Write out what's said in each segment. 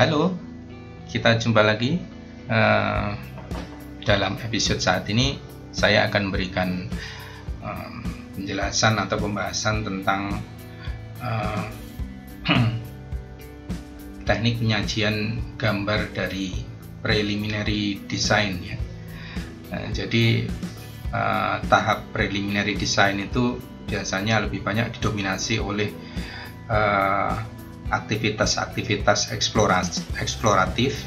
Halo, kita jumpa lagi. Dalam episode saat ini saya akan berikan penjelasan atau pembahasan tentang teknik penyajian gambar dari preliminary design ya. Jadi tahap preliminary design itu biasanya lebih banyak didominasi oleh aktivitas-aktivitas eksploratif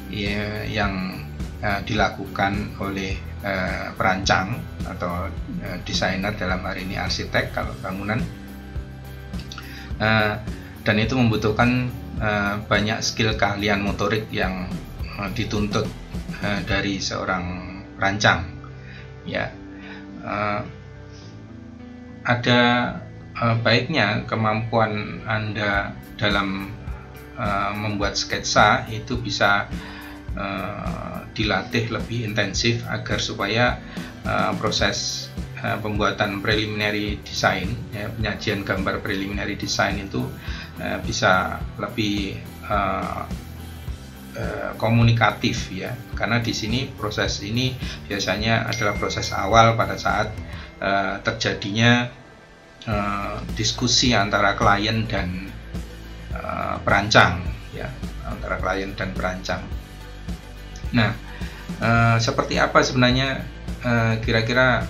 ya, yang dilakukan oleh perancang atau desainer, dalam hari ini arsitek kalau bangunan, dan itu membutuhkan banyak skill keahlian motorik yang dituntut dari seorang perancang ya. Ada baiknya kemampuan Anda dalam membuat sketsa itu bisa dilatih lebih intensif agar supaya proses pembuatan preliminary design ya, penyajian gambar preliminary design itu bisa lebih komunikatif ya, karena di sini proses ini biasanya adalah proses awal pada saat terjadinya diskusi antara klien dan perancang ya, antara klien dan perancang. Nah, seperti apa sebenarnya kira-kira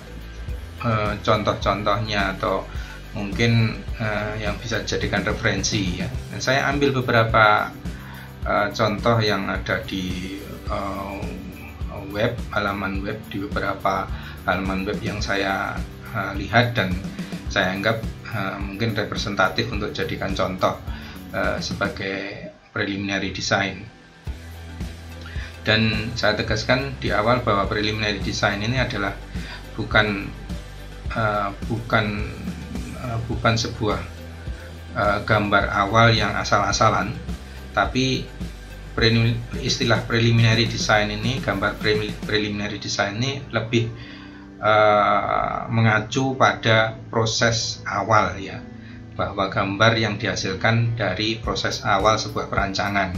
contoh-contohnya atau mungkin yang bisa dijadikan referensi ya. Dan saya ambil beberapa contoh yang ada di halaman web, di beberapa halaman web yang saya lihat dan saya anggap mungkin representatif untuk jadikan contoh sebagai preliminary design. Dan saya tegaskan di awal bahwa preliminary design ini adalah bukan sebuah gambar awal yang asal-asalan, tapi istilah preliminary design ini, gambar preliminary design ini lebih mengacu pada proses awal ya, bahwa gambar yang dihasilkan dari proses awal sebuah perancangan.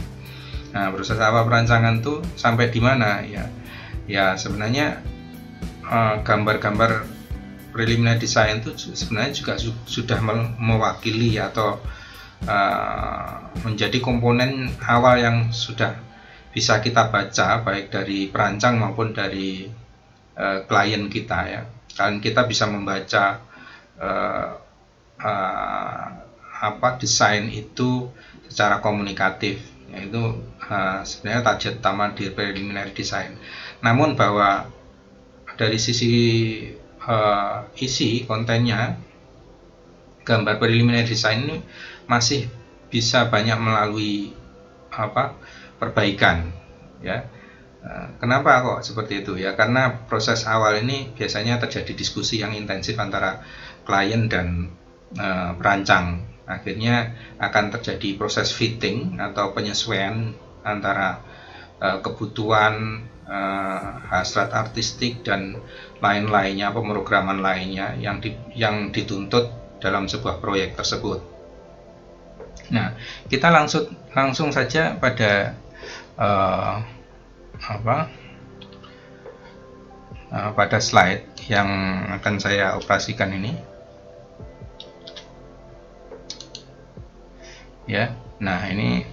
Nah, proses awal perancangan itu sampai di mana ya? Ya sebenarnya gambar-gambar preliminary design itu sebenarnya juga sudah mewakili atau menjadi komponen awal yang sudah bisa kita baca baik dari perancang maupun dari klien kita ya. Kalian kita bisa membaca desain itu secara komunikatif, yaitu sebenarnya target utama di preliminary design. Namun bahwa dari sisi isi kontennya, gambar preliminary design ini masih bisa banyak melalui perbaikan ya. Kenapa kok seperti itu ya? Karena proses awal ini biasanya terjadi diskusi yang intensif antara klien dan perancang. Akhirnya akan terjadi proses fitting atau penyesuaian antara kebutuhan, hasrat artistik dan lain-lainnya, pemrograman lainnya yang dituntut dalam sebuah proyek tersebut. Nah, kita langsung saja pada pada slide yang akan saya operasikan ini ya. Nah, ini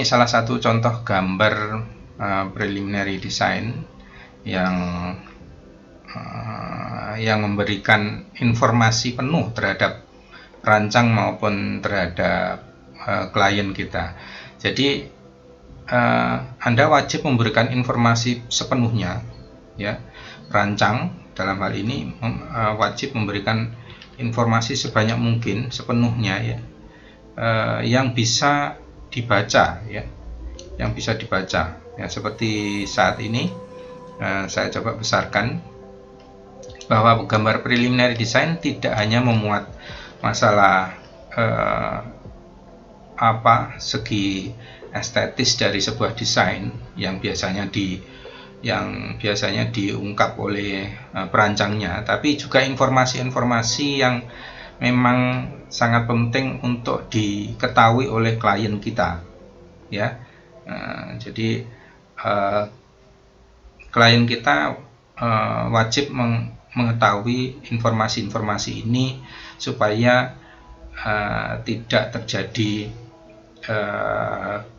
salah satu contoh gambar preliminary design yang memberikan informasi penuh terhadap perancang maupun terhadap klien kita. Jadi Anda wajib memberikan informasi sepenuhnya ya. Perancang dalam hal ini wajib memberikan informasi sebanyak mungkin, sepenuhnya ya, yang bisa dibaca ya, yang bisa dibaca ya. Seperti saat ini saya coba besarkan bahwa gambar preliminary design tidak hanya memuat masalah segi estetis dari sebuah desain yang biasanya diungkap oleh perancangnya, tapi juga informasi-informasi yang memang sangat penting untuk diketahui oleh klien kita, ya. Jadi klien kita wajib mengetahui informasi-informasi ini supaya tidak terjadi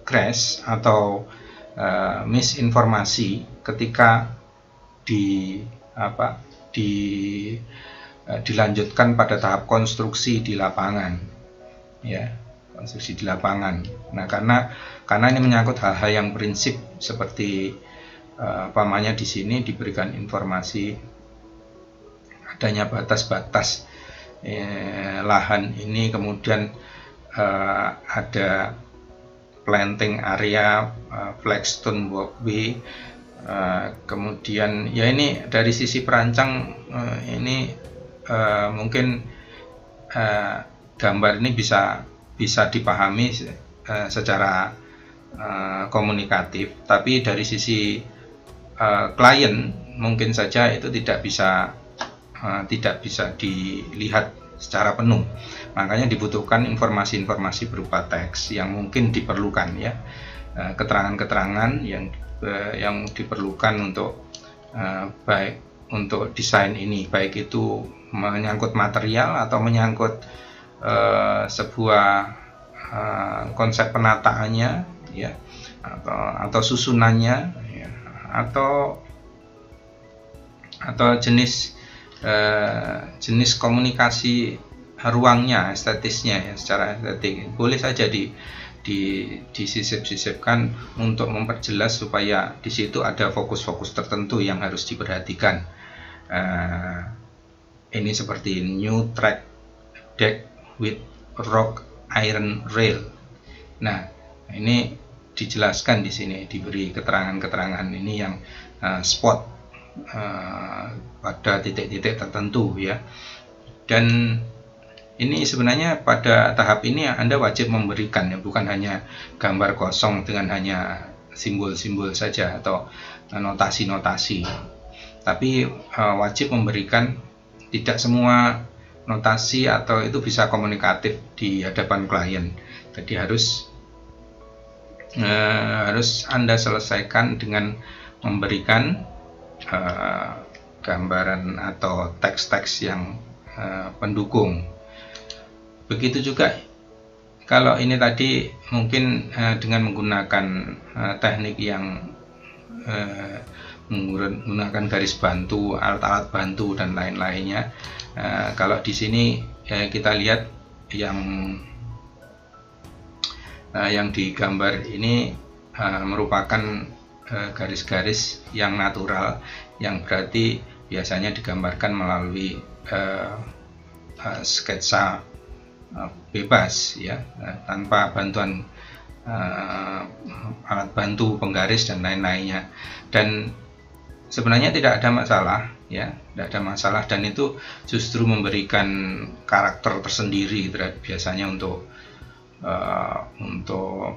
crash atau misinformasi ketika dilanjutkan pada tahap konstruksi di lapangan, ya, konstruksi di lapangan. Nah, karena ini menyangkut hal-hal yang prinsip seperti pamannya di sini diberikan informasi adanya batas-batas lahan ini, kemudian ada planting area, flagstone walkway, kemudian ya ini dari sisi perancang ini mungkin gambar ini bisa dipahami secara komunikatif, tapi dari sisi klien mungkin saja itu tidak bisa dilihat secara penuh. Makanya dibutuhkan informasi-informasi berupa teks yang mungkin diperlukan, ya, keterangan-keterangan yang diperlukan untuk baik untuk desain ini, baik itu menyangkut material atau menyangkut sebuah konsep penataannya, ya, atau susunannya, ya, atau jenis komunikasi ruangnya, estetisnya, ya, secara estetik boleh saja disisip-sisipkan untuk memperjelas supaya di situ ada fokus-fokus tertentu yang harus diperhatikan. Ini seperti new track deck with rock iron rail. Nah, ini dijelaskan di sini, diberi keterangan-keterangan ini yang spot pada titik-titik tertentu, ya. Dan ini sebenarnya pada tahap ini Anda wajib memberikan, ya, bukan hanya gambar kosong dengan hanya simbol-simbol saja atau notasi-notasi, tapi wajib memberikan. Tidak semua notasi atau itu bisa komunikatif di hadapan klien, jadi harus Anda selesaikan dengan memberikan gambaran atau teks-teks yang pendukung. Begitu juga kalau ini tadi mungkin dengan menggunakan teknik yang menggunakan garis bantu, alat-alat bantu dan lain-lainnya. Kalau di sini kita lihat yang digambar ini merupakan garis-garis yang natural, yang berarti biasanya digambarkan melalui sketsa bebas, ya, tanpa bantuan alat bantu, penggaris dan lain-lainnya. Dan sebenarnya tidak ada masalah, ya, tidak ada masalah, dan itu justru memberikan karakter tersendiri biasanya untuk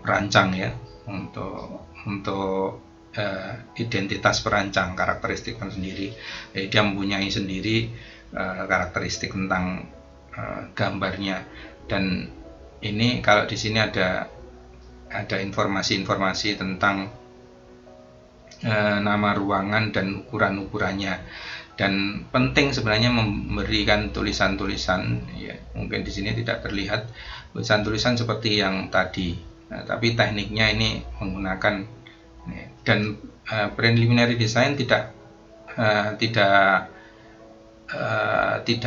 perancang, ya, untuk identitas perancang, karakteristik tersendiri. Jadi dia mempunyai sendiri karakteristik tentang gambarnya. Dan ini kalau di sini ada informasi-informasi tentang nama ruangan dan ukuran-ukurannya. Dan penting sebenarnya memberikan tulisan-tulisan, ya, mungkin di sini tidak terlihat tulisan-tulisan seperti yang tadi, tapi tekniknya ini menggunakan. Dan preliminary design tidak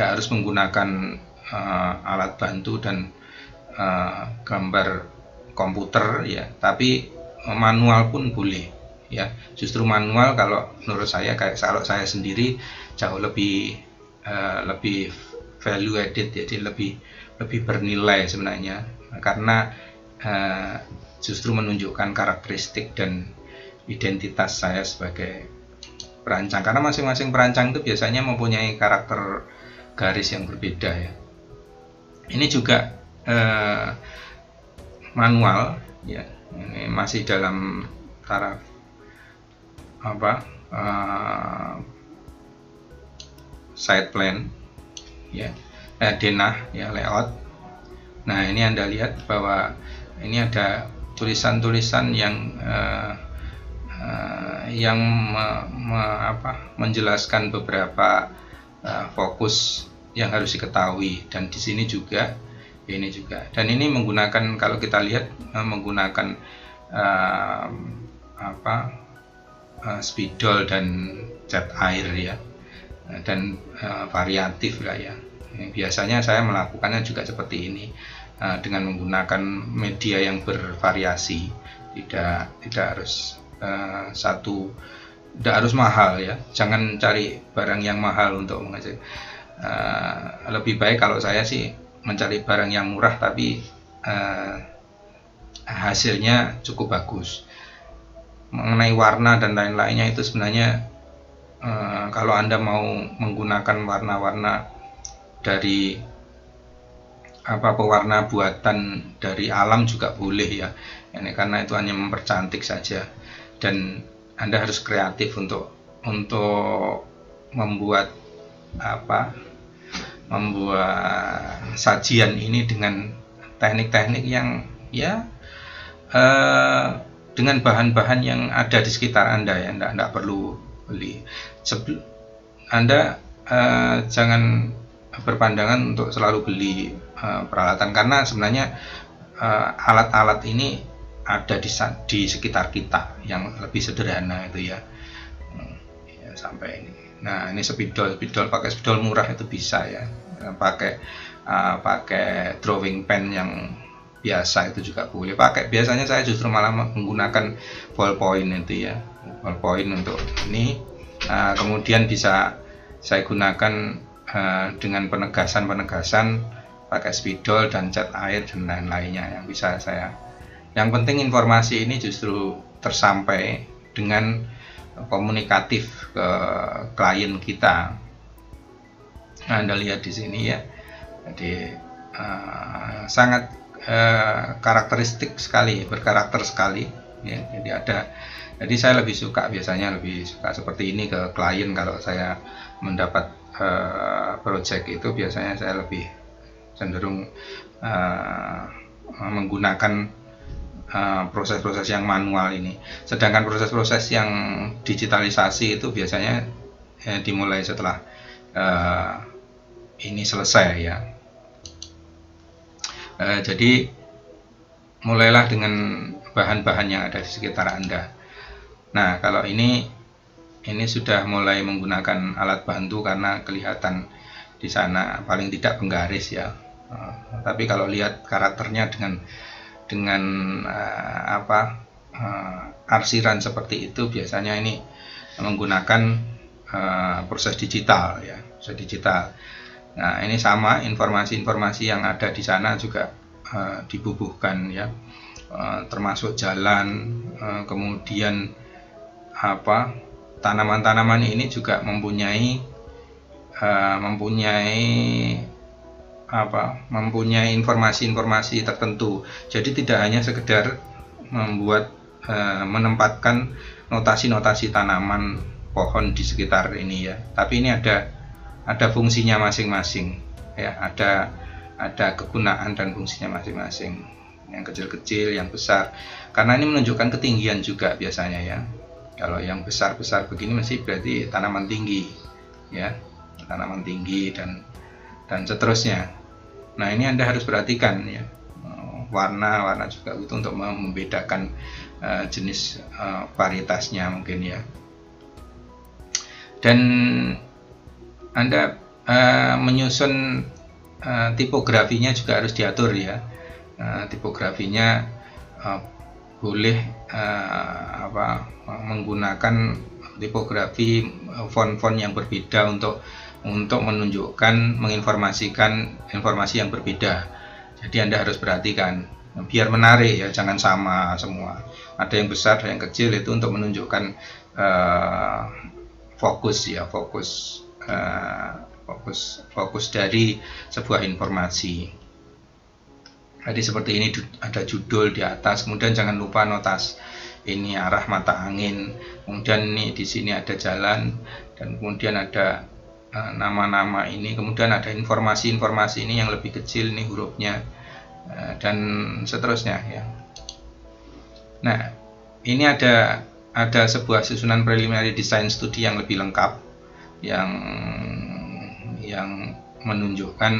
harus menggunakan alat bantu dan gambar komputer, ya, tapi manual pun boleh, ya. Justru manual kalau menurut saya, kalau saya sendiri jauh lebih value added, jadi lebih bernilai sebenarnya, karena justru menunjukkan karakteristik dan identitas saya sebagai perancang, karena masing-masing perancang itu biasanya mempunyai karakter garis yang berbeda, ya. Ini juga manual, ya, ini masih dalam taraf side plan, ya. denah ya, layout. Nah, ini Anda lihat bahwa ini ada tulisan-tulisan yang menjelaskan beberapa fokus yang harus diketahui, dan di sini juga, ini juga, dan ini menggunakan, kalau kita lihat menggunakan spidol dan cat air ya, dan variatif lah ya. Biasanya saya melakukannya juga seperti ini, dengan menggunakan media yang bervariasi, tidak harus tidak harus mahal ya. Jangan cari barang yang mahal untuk menghasilkan. Lebih baik kalau saya sih mencari barang yang murah tapi hasilnya cukup bagus. Mengenai warna dan lain-lainnya itu sebenarnya kalau Anda mau menggunakan warna-warna dari pewarna buatan dari alam juga boleh ya. Ini karena itu hanya mempercantik saja, dan Anda harus kreatif untuk membuat membuat sajian ini dengan teknik-teknik yang ya dengan bahan-bahan yang ada di sekitar Anda ya. Anda perlu beli. Anda jangan berpandangan untuk selalu beli peralatan, karena sebenarnya alat-alat ini ada di sekitar kita yang lebih sederhana itu ya. Sampai ini. Nah, ini spidol pakai spidol murah itu bisa ya. Pakai drawing pen yang biasa itu juga boleh pakai. Biasanya saya justru malah menggunakan ballpoint itu ya, ballpoint untuk ini. Kemudian bisa saya gunakan dengan penegasan pakai spidol dan cat air dan lain-lainnya yang bisa saya. Yang penting informasi ini justru tersampai dengan komunikatif ke klien kita. Nah, Anda lihat di sini ya, jadi sangat karakteristik sekali, berkarakter sekali ya. Jadi saya biasanya lebih suka seperti ini ke klien. Kalau saya mendapat project itu biasanya saya lebih cenderung menggunakan proses-proses yang manual ini. Sedangkan proses-proses yang digitalisasi itu biasanya dimulai setelah ini selesai ya. Jadi mulailah dengan bahan-bahan yang ada di sekitar Anda. Nah, kalau ini sudah mulai menggunakan alat bantu karena kelihatan di sana paling tidak penggaris ya. Tapi kalau lihat karakternya dengan arsiran seperti itu, biasanya ini menggunakan proses digital ya, proses digital. Nah, ini sama, informasi-informasi yang ada di sana juga dibubuhkan ya, termasuk jalan, kemudian tanaman-tanaman ini juga mempunyai informasi-informasi tertentu. Jadi tidak hanya sekedar menempatkan notasi-notasi tanaman pohon di sekitar ini ya, tapi ini ada fungsinya masing-masing ya, ada kegunaan dan fungsinya masing-masing, yang kecil-kecil, yang besar, karena ini menunjukkan ketinggian juga biasanya ya. Kalau yang besar-besar begini masih berarti tanaman tinggi ya, tanaman tinggi dan seterusnya. Nah, ini Anda harus perhatikan ya, warna juga itu untuk membedakan jenis varietasnya mungkin ya. Dan Anda menyusun tipografinya juga harus diatur ya. Tipografinya boleh menggunakan tipografi font-font yang berbeda untuk menginformasikan informasi yang berbeda. Jadi Anda harus perhatikan biar menarik ya, jangan sama semua. Ada yang besar, ada yang kecil, itu untuk menunjukkan fokus dari sebuah informasi. Jadi seperti ini, ada judul di atas, kemudian jangan lupa notas ini arah mata angin, kemudian ini di sini ada jalan, dan kemudian ada nama-nama ini, kemudian ada informasi-informasi ini yang lebih kecil, ini hurufnya, dan seterusnya ya. Nah, ini ada sebuah susunan preliminary design studi yang lebih lengkap, yang menunjukkan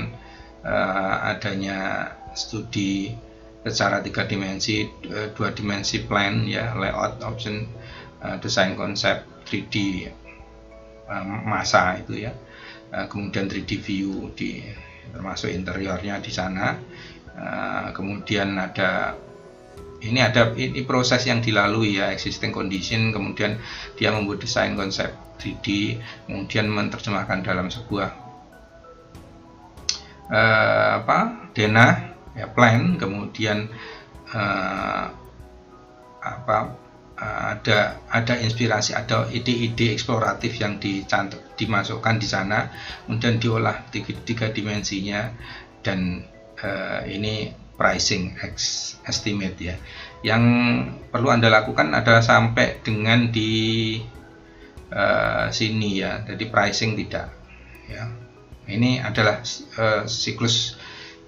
adanya studi secara 3 dimensi, 2 dimensi plan ya, layout, option, design konsep, 3D masa itu ya, kemudian 3D view termasuk interiornya di sana, kemudian ini proses yang dilalui ya, existing condition, kemudian dia membuat desain konsep 3D, kemudian menerjemahkan dalam sebuah denah ya, plan, kemudian ada inspirasi, ada ide-ide eksploratif yang dimasukkan di sana, kemudian diolah 3 dimensinya, dan ini pricing estimate ya. Yang perlu Anda lakukan adalah sampai dengan di sini ya, jadi pricing tidak ya. Ini adalah siklus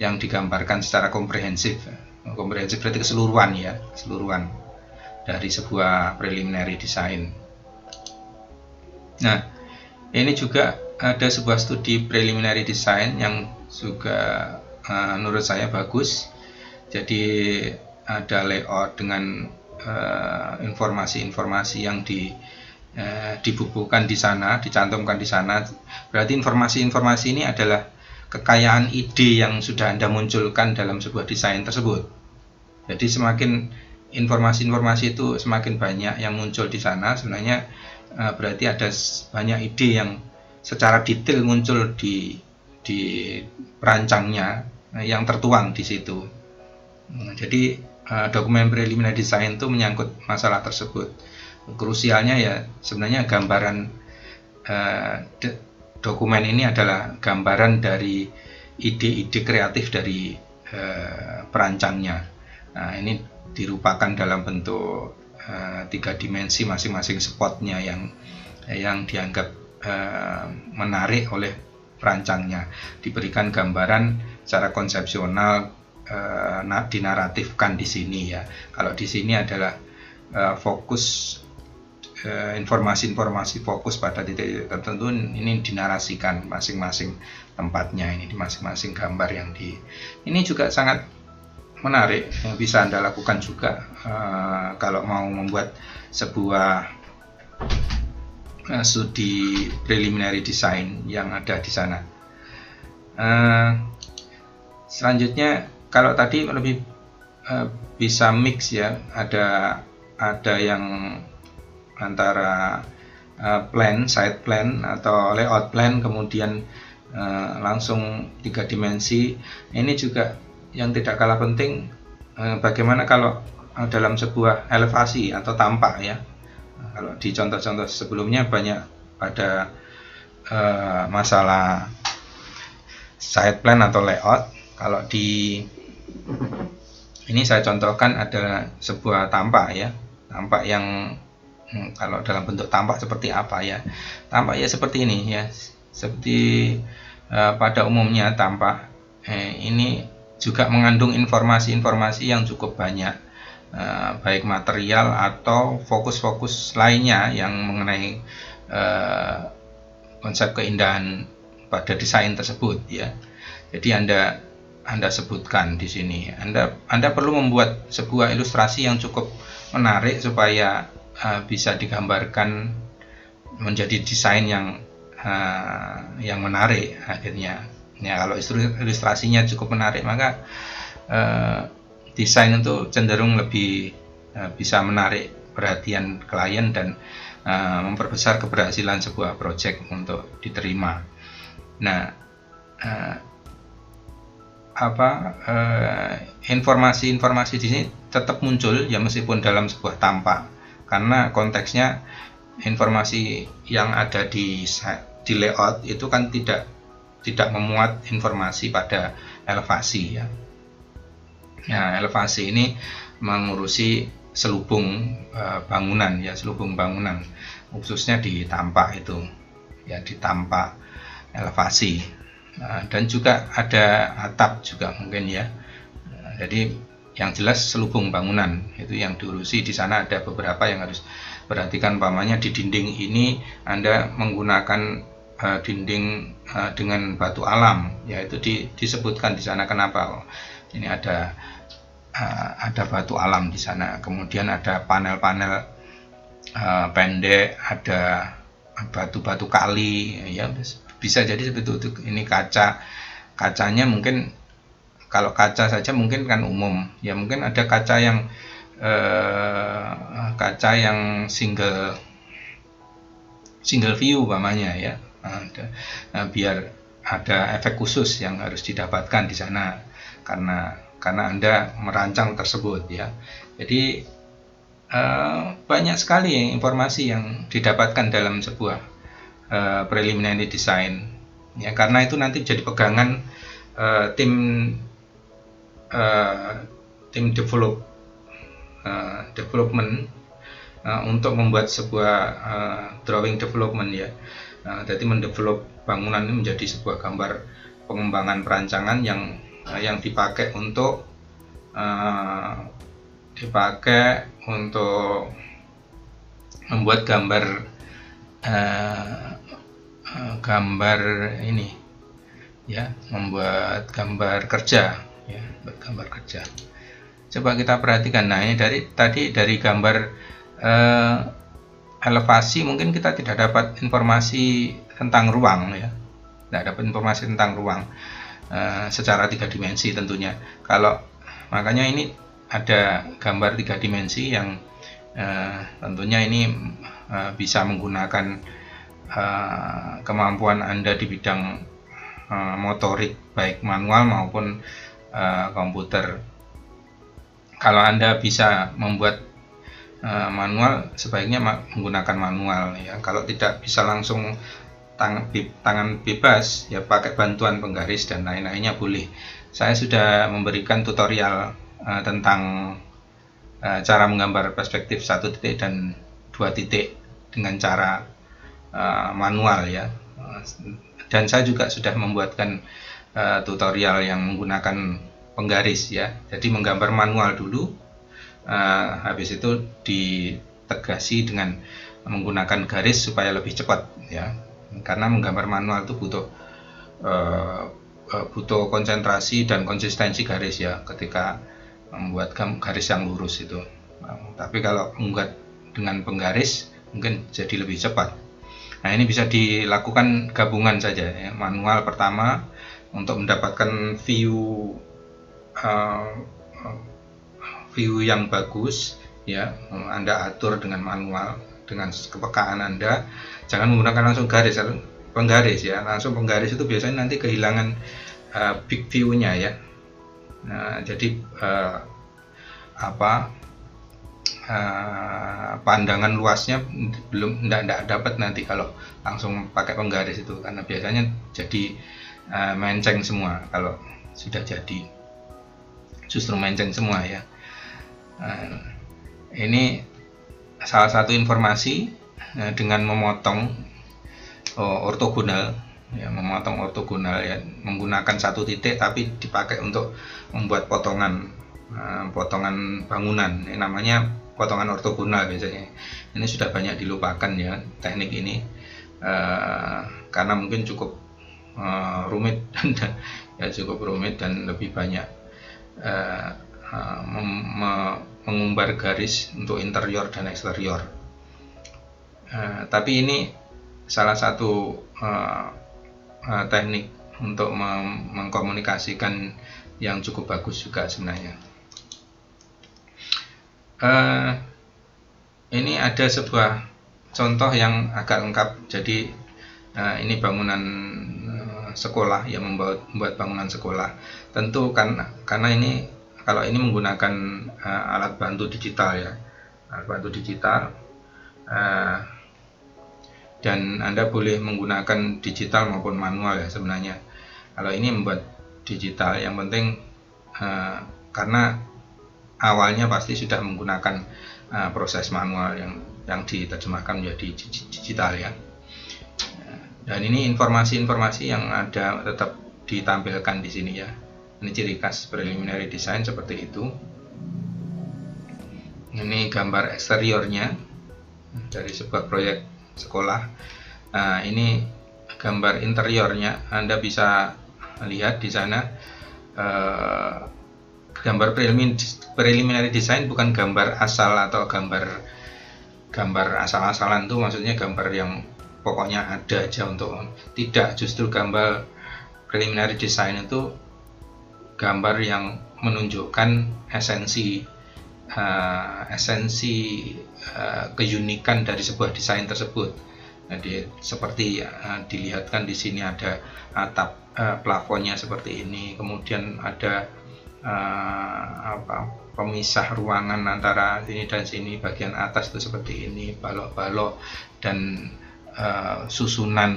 yang digambarkan secara komprehensif. Komprehensif berarti keseluruhan ya, keseluruhan dari sebuah preliminary design. Nah, ini juga ada sebuah studi preliminary design yang juga menurut saya bagus. Jadi ada layout dengan informasi-informasi yang dibukukan di sana, dicantumkan di sana. Berarti informasi-informasi ini adalah kekayaan ide yang sudah Anda munculkan dalam sebuah desain tersebut. Jadi semakin informasi-informasi itu semakin banyak yang muncul di sana, sebenarnya berarti ada banyak ide yang secara detail muncul di perancangnya, yang tertuang di situ. Jadi dokumen preliminary design itu menyangkut masalah tersebut. Krusialnya ya sebenarnya gambaran dokumen ini adalah gambaran dari ide-ide kreatif dari perancangnya. Nah, ini dirupakan dalam bentuk 3 dimensi, masing-masing spotnya yang dianggap menarik oleh perancangnya. Diberikan gambaran secara konsepsional, dinaratifkan di sini ya. Kalau di sini adalah fokus informasi-informasi fokus pada titik tertentu, ini dinarasikan masing-masing tempatnya, ini di masing-masing gambar yang ini juga sangat menarik, yang bisa Anda lakukan juga kalau mau membuat sebuah studi preliminary design yang ada di sana. Selanjutnya, kalau tadi lebih bisa mix ya, ada yang antara plan, side plan atau layout plan, kemudian langsung 3 dimensi. Ini juga yang tidak kalah penting, bagaimana kalau dalam sebuah elevasi atau tampak ya. Kalau di contoh-contoh sebelumnya banyak pada masalah side plan atau layout. Kalau di ini saya contohkan ada sebuah tampak ya, tampak yang kalau dalam bentuk tampak seperti apa ya? Tampak ya seperti ini ya, seperti pada umumnya tampak ini juga mengandung informasi-informasi yang cukup banyak, baik material atau fokus-fokus lainnya yang mengenai konsep keindahan pada desain tersebut ya. Jadi Anda sebutkan di sini. Anda perlu membuat sebuah ilustrasi yang cukup menarik supaya bisa digambarkan menjadi desain yang menarik akhirnya. Ya, kalau ilustrasinya cukup menarik, maka desain itu cenderung lebih bisa menarik perhatian klien dan memperbesar keberhasilan sebuah project untuk diterima. Nah, informasi-informasi di sini tetap muncul ya, meskipun dalam sebuah tampak, karena konteksnya informasi yang ada di layout itu kan tidak memuat informasi pada elevasi ya. Nah, elevasi ini mengurusi selubung bangunan ya, selubung bangunan, khususnya di tampak itu ya, di tampak elevasi. Dan juga ada atap juga mungkin ya. Jadi yang jelas selubung bangunan itu yang diurusi. Di sana ada beberapa yang harus perhatikan, umpamanya di dinding ini Anda menggunakan dinding dengan batu alam, yaitu disebutkan di sana kenapa. Ini ada batu alam di sana, kemudian ada panel-panel pendek, ada batu-batu kali, ya bisa jadi seperti itu. Ini kacanya mungkin, kalau kaca saja mungkin kan umum ya, mungkin ada kaca yang single view umpamanya ya. Biar ada efek khusus yang harus didapatkan di sana karena Anda merancang tersebut ya. Jadi banyak sekali informasi yang didapatkan dalam sebuah preliminary design ya, karena itu nanti jadi pegangan tim development untuk membuat sebuah drawing development ya. Jadi mendevelop bangunan ini menjadi sebuah gambar pengembangan perancangan yang dipakai untuk membuat gambar ini ya, membuat gambar kerja ya, gambar kerja. Coba kita perhatikan. Nah, ini dari gambar elevasi mungkin kita tidak dapat informasi tentang ruang ya, tidak dapat informasi tentang ruang secara 3 dimensi tentunya. Makanya ini ada gambar 3 dimensi yang tentunya ini bisa menggunakan kemampuan Anda di bidang motorik baik manual maupun komputer. Kalau Anda bisa membuat manual, sebaiknya menggunakan manual ya. Kalau tidak bisa langsung tangan bebas ya, pakai bantuan penggaris dan lain-lainnya boleh. Saya sudah memberikan tutorial tentang cara menggambar perspektif 1 titik dan 2 titik dengan cara manual ya. Dan saya juga sudah membuatkan tutorial yang menggunakan penggaris ya. Jadi menggambar manual dulu, habis itu ditegasi dengan menggunakan garis supaya lebih cepat ya. Karena menggambar manual itu butuh konsentrasi dan konsistensi garis ya ketika membuat garis yang lurus itu. Tapi kalau membuat dengan penggaris mungkin jadi lebih cepat. Nah, ini bisa dilakukan gabungan saja ya. Manual pertama untuk mendapatkan view yang bagus ya, Anda atur dengan manual dengan kepekaan Anda. Jangan menggunakan langsung penggaris ya. Langsung penggaris itu biasanya nanti kehilangan big view-nya ya. Nah, jadi pandangan luasnya tidak dapat nanti kalau langsung pakai penggaris itu, karena biasanya jadi menceng semua. Kalau sudah jadi justru menceng semua ya. Ini salah satu informasi dengan memotong ortogonal ya, memotong ortogonal ya, menggunakan 1 titik tapi dipakai untuk membuat potongan bangunan. Ini namanya potongan ortogonal biasanya. Ini sudah banyak dilupakan ya teknik ini, karena mungkin cukup rumit dan lebih banyak mengumbar garis untuk interior dan eksterior. Tapi ini salah satu teknik untuk mengkomunikasikan yang cukup bagus juga sebenarnya. Ini ada sebuah contoh yang agak lengkap. Jadi ini bangunan sekolah yang membuat bangunan sekolah. Tentu karena ini, kalau ini menggunakan alat bantu digital ya, alat bantu digital, dan Anda boleh menggunakan digital maupun manual ya sebenarnya. Kalau ini membuat digital, yang penting karena awalnya pasti sudah menggunakan proses manual yang diterjemahkan menjadi digital ya. Dan ini informasi-informasi yang ada tetap ditampilkan di sini ya. Ini ciri khas preliminary design seperti itu. Ini gambar eksteriornya dari sebuah proyek sekolah. Nah, ini gambar interiornya. Anda bisa lihat di sana gambar preliminary design bukan gambar asal atau gambar asal-asalan tuh, maksudnya gambar yang pokoknya ada aja untuk tidak. Justru gambar preliminary design itu gambar yang menunjukkan esensi keunikan dari sebuah desain tersebut. Jadi seperti dilihatkan di sini ada atap plafonnya seperti ini, kemudian ada pemisah ruangan antara sini dan sini, bagian atas itu seperti ini, balok-balok dan susunan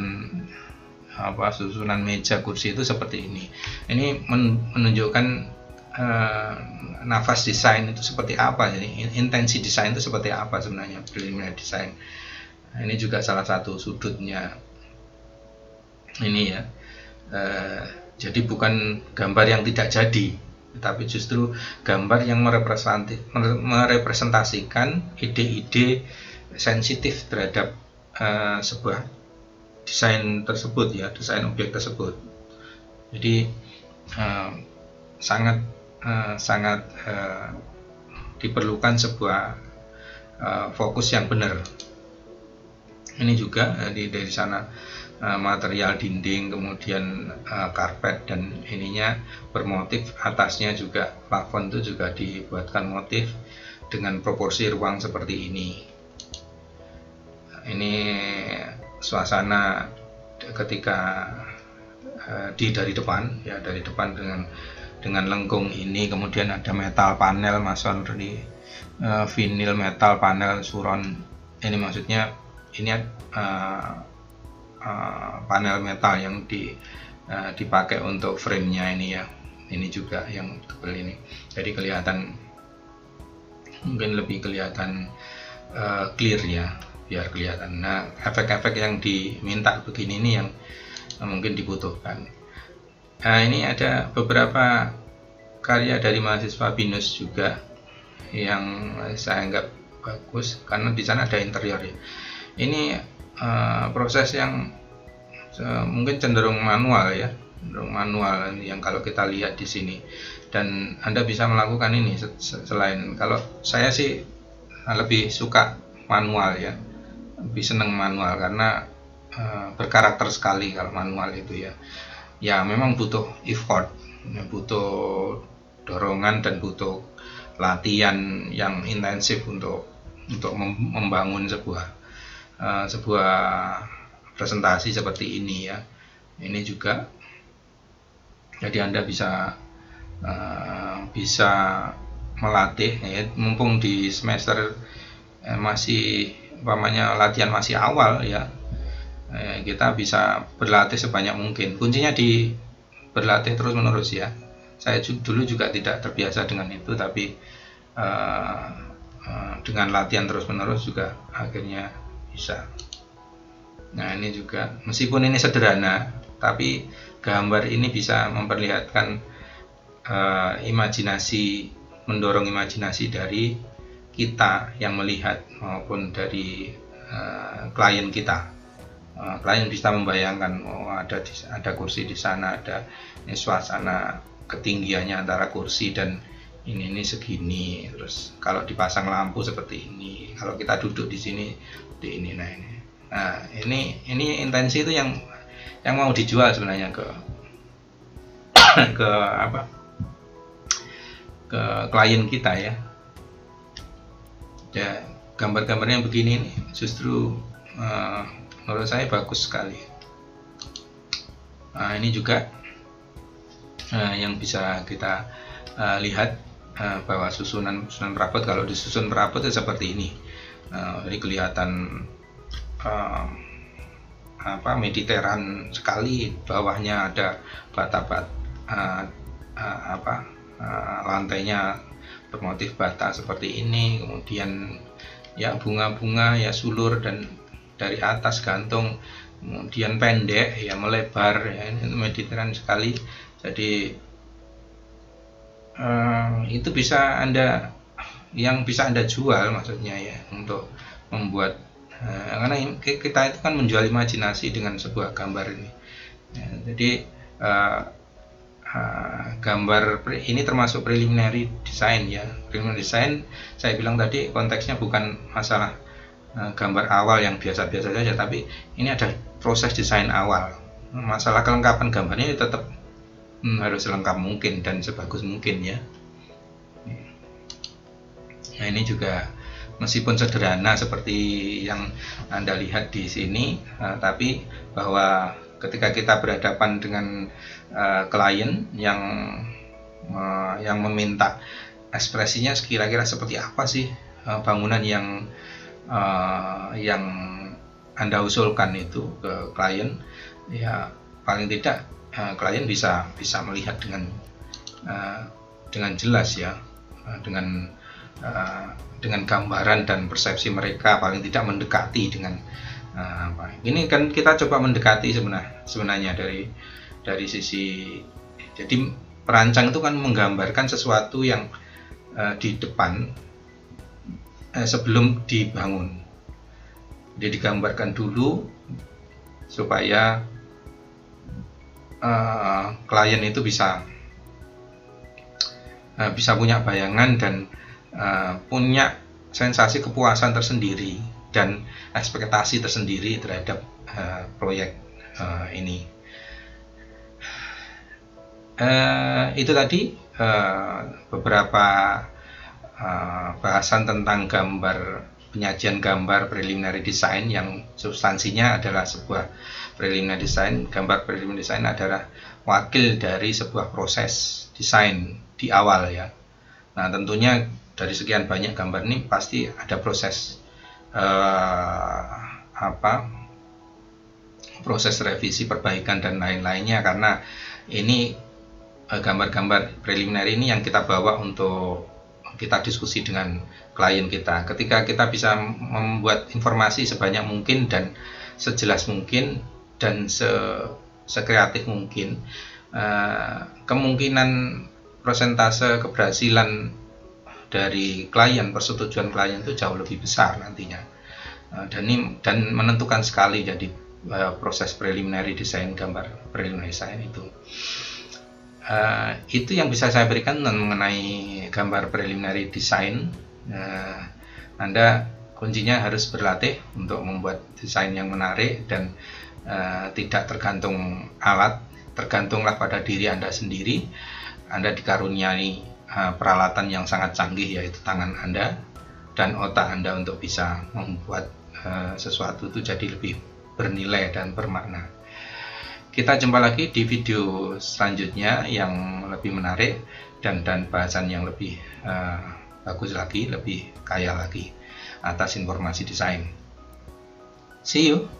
meja kursi itu seperti ini. Ini menunjukkan nafas desain itu seperti apa, jadi intensi desain itu seperti apa sebenarnya preliminary design. Ini juga salah satu sudutnya ini ya. Jadi bukan gambar yang tidak jadi, tapi justru gambar yang merepresentasikan ide-ide sensitif terhadap sebuah desain tersebut ya, desain objek tersebut. Jadi sangat diperlukan sebuah fokus yang benar. Ini juga dari sana material dinding, kemudian karpet, dan ininya bermotif, atasnya juga plafon itu juga dibuatkan motif dengan proporsi ruang seperti ini. Ini suasana ketika dari depan ya, dari depan dengan lengkung ini, kemudian ada metal panel masonry, vinil metal panel suron. Ini maksudnya ini panel metal yang dipakai untuk frame-nya ini ya. Ini juga yang tebal ini, jadi mungkin lebih kelihatan clear ya, biar kelihatan. Nah, efek-efek yang diminta begini ini yang mungkin dibutuhkan. Nah, ini ada beberapa karya dari mahasiswa BINUS juga yang saya anggap bagus karena di sana ada interior ya. Ini proses yang mungkin cenderung manual ya, yang kalau kita lihat di sini, dan Anda bisa melakukan ini selain, kalau saya sih lebih suka manual ya, lebih senang manual karena berkarakter sekali kalau manual itu ya. Ya memang butuh effort, butuh dorongan dan butuh latihan yang intensif untuk membangun sebuah presentasi seperti ini ya. Ini juga jadi Anda bisa melatih ya, mumpung di semester masih latihan masih awal ya, kita bisa berlatih sebanyak mungkin. Kuncinya di berlatih terus menerus ya. Saya dulu juga tidak terbiasa dengan itu, tapi dengan latihan terus menerus juga akhirnya bisa. Nah, ini juga meskipun ini sederhana, tapi gambar ini bisa memperlihatkan mendorong imajinasi dari kita yang melihat maupun dari klien kita. Klien bisa membayangkan, oh ada kursi di sana, ada ini suasana ketinggiannya antara kursi dan ini segini, terus kalau dipasang lampu seperti ini, kalau kita duduk di sini seperti ini. Nah ini intensi itu yang mau dijual sebenarnya ke klien kita ya. Ya gambar-gambarnya begini nih justru menurut saya bagus sekali. Nah, ini juga yang bisa kita lihat bahwa susunan perabot, kalau disusun perabot itu seperti ini. Jadi kelihatan mediteran sekali, bawahnya ada bata-bata lantainya bermotif bata seperti ini, kemudian ya bunga-bunga ya sulur, dan dari atas gantung kemudian pendek ya, melebar ya, ini Mediterranean sekali. Jadi itu bisa yang bisa Anda jual maksudnya ya, untuk membuat karena kita itu kan menjual imajinasi dengan sebuah gambar ini ya. Jadi gambar ini termasuk preliminary design ya. Preliminary design saya bilang tadi konteksnya bukan masalah gambar awal yang biasa-biasa saja, tapi ini ada proses desain awal. Masalah kelengkapan gambarnya tetap harus lengkap mungkin dan sebagus mungkin ya. Nah, ini juga meskipun sederhana seperti yang Anda lihat di sini, tapi bahwa ketika kita berhadapan dengan klien yang meminta ekspresinya kira-kira seperti apa sih bangunan yang Anda usulkan itu ke klien, ya paling tidak klien bisa melihat dengan jelas ya, dengan gambaran dan persepsi mereka, paling tidak mendekati dengan apa. Ini kan kita coba mendekati sebenarnya dari sisi, jadi perancang itu kan menggambarkan sesuatu yang di depan sebelum dibangun. Jadi digambarkan dulu supaya klien itu bisa punya bayangan dan punya sensasi kepuasan tersendiri dan ekspektasi tersendiri terhadap proyek ini. Itu tadi beberapa bahasan tentang penyajian gambar preliminary design, yang substansinya adalah sebuah preliminary design. Gambar preliminary design adalah wakil dari sebuah proses desain di awal ya. Nah, tentunya dari sekian banyak gambar ini pasti ada proses proses revisi, perbaikan dan lain-lainnya, karena ini gambar-gambar preliminary ini yang kita bawa untuk kita diskusi dengan klien kita. Ketika kita bisa membuat informasi sebanyak mungkin dan sejelas mungkin dan sekreatif mungkin, kemungkinan persentase keberhasilan dari klien, persetujuan klien itu jauh lebih besar nantinya, dan menentukan sekali jadi proses preliminary design, gambar preliminary design itu. Itu yang bisa saya berikan mengenai gambar preliminary design. Anda kuncinya harus berlatih untuk membuat desain yang menarik dan tidak tergantung alat, tergantunglah pada diri Anda sendiri. Anda dikaruniai peralatan yang sangat canggih, yaitu tangan Anda dan otak Anda, untuk bisa membuat sesuatu itu jadi lebih bernilai dan bermakna. Kita jumpa lagi di video selanjutnya yang lebih menarik dan bahasan yang lebih bagus lagi, lebih kaya lagi atas informasi desain. See you.